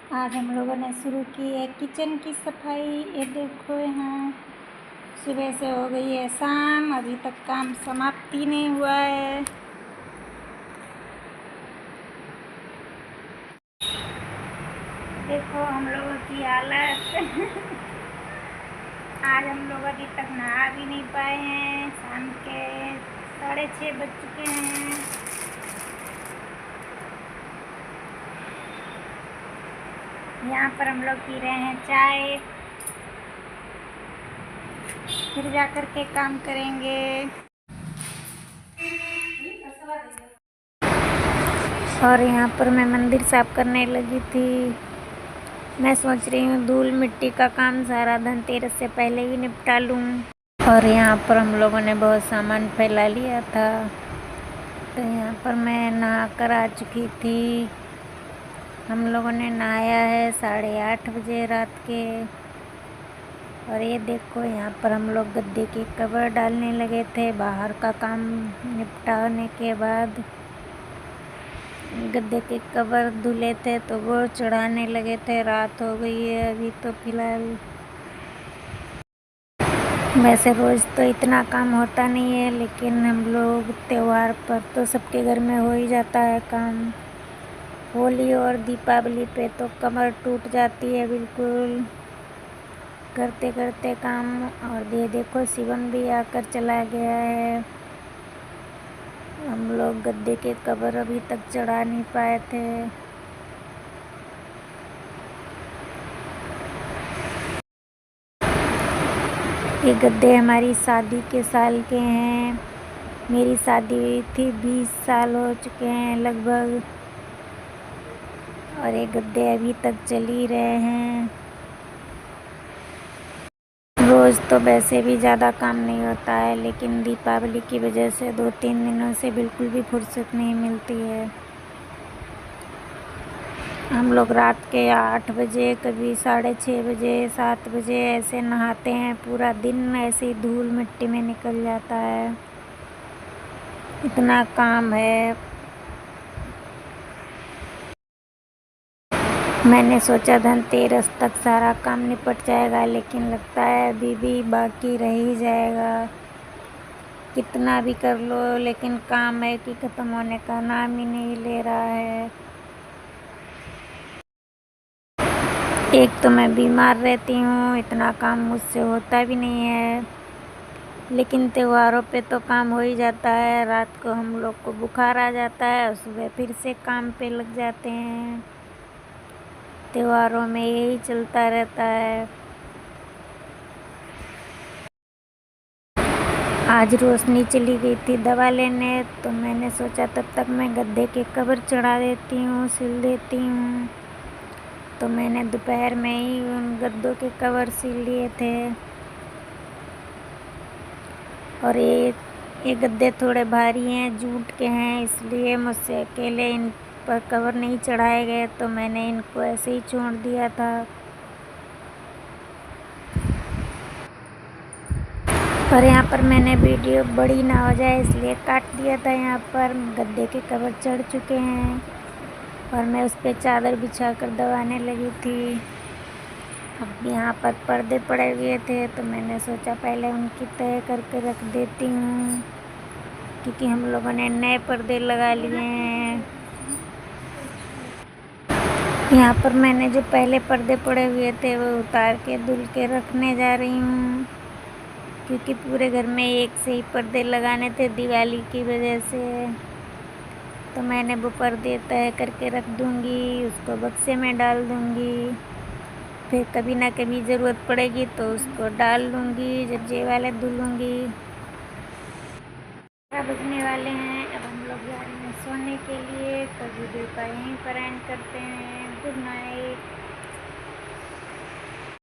आज हम लोगों ने शुरू की है किचन की सफाई। ये देखो यहाँ सुबह से हो गई है शाम, अभी तक काम समाप्ति नहीं हुआ है। देखो हम लोगों की हालत आज हम लोग अभी तक नहा भी नहीं पाए हैं। शाम के 6:30 बज चुके हैं। यहाँ पर हम लोग पी रहे हैं चाय, फिर जा कर के काम करेंगे। और यहाँ पर मैं मंदिर साफ करने लगी थी। मैं सोच रही हूँ धूल मिट्टी का काम सारा धनतेरस से पहले ही निपटा लूँ। और यहाँ पर हम लोगों ने बहुत सामान फैला लिया था, तो यहाँ पर मैं नहा कर आ चुकी थी। हम लोगों ने नहाया है 8:30 बजे रात के। और ये देखो यहाँ पर हम लोग गद्दे के कवर डालने लगे थे। बाहर का काम निपटाने के बाद गद्दे के कवर धुले थे तो वो चढ़ाने लगे थे। रात हो गई है अभी तो फिलहाल। वैसे रोज़ तो इतना काम होता नहीं है, लेकिन हम लोग त्यौहार पर तो सबके घर में हो ही जाता है काम। होली और दीपावली पे तो कमर टूट जाती है बिल्कुल करते करते काम। और ये देखो शिवम भी आकर चला गया है। हम लोग गद्दे के कवर अभी तक चढ़ा नहीं पाए थे। ये गद्दे हमारी शादी के साल के हैं। मेरी शादी हुई थी 20 साल हो चुके हैं लगभग, और ये गद्दे अभी तक चल ही रहे हैं। रोज़ तो वैसे भी ज़्यादा काम नहीं होता है, लेकिन दीपावली की वजह से 2-3 दिनों से बिल्कुल भी फुर्सत नहीं मिलती है। हम लोग रात के 8 बजे, कभी 6:30 बजे, 7 बजे ऐसे नहाते हैं। पूरा दिन ऐसे ही धूल मिट्टी में निकल जाता है, इतना काम है। मैंने सोचा धनतेरस तक सारा काम निपट जाएगा, लेकिन लगता है अभी भी बाकी रह ही जाएगा। कितना भी कर लो, लेकिन काम है कि ख़त्म होने का नाम ही नहीं ले रहा है। एक तो मैं बीमार रहती हूँ, इतना काम मुझसे होता भी नहीं है। लेकिन त्योहारों पे तो काम हो ही जाता है। रात को हम लोग को बुखार आ जाता है और सुबह फिर से काम पे लग जाते हैं। त्योहारों में यही चलता रहता है। आज रोशनी चली गई थी दवा लेने, तो मैंने सोचा तब तक मैं गद्दे के कवर चढ़ा देती हूँ, सिल देती हूँ। तो मैंने दोपहर में ही उन गद्दों के कवर सिल लिए थे। और ये गद्दे थोड़े भारी हैं, जूट के हैं, इसलिए मुझसे अकेले इन पर कवर नहीं चढ़ाए गए, तो मैंने इनको ऐसे ही छोड़ दिया था। और यहाँ पर मैंने वीडियो बड़ी ना हो जाए इसलिए काट दिया था। यहाँ पर गद्दे के कवर चढ़ चुके हैं और मैं उस पर चादर बिछा कर दबाने लगी थी। अब यहाँ पर पर्दे पड़े हुए थे, तो मैंने सोचा पहले उनकी तय करके रख देती हूँ, क्योंकि हम लोगों ने नए पर्दे लगा लिए हैं। यहाँ पर मैंने जो पहले पर्दे पड़े हुए थे वो उतार के धुल के रखने जा रही हूँ, क्योंकि पूरे घर में एक से ही पर्दे लगाने थे दिवाली की वजह से। तो मैंने वो पर्दे तय करके रख दूँगी, उसको बक्से में डाल दूँगी। फिर कभी ना कभी ज़रूरत पड़ेगी तो उसको डाल लूँगी जब ये वाले धुलूँगी। 12 बजने वाले हैं, अब हम लोग जा रहे हैं सोने के लिए। तो वीडियो का यहीं पर एंड करते हैं। Good night.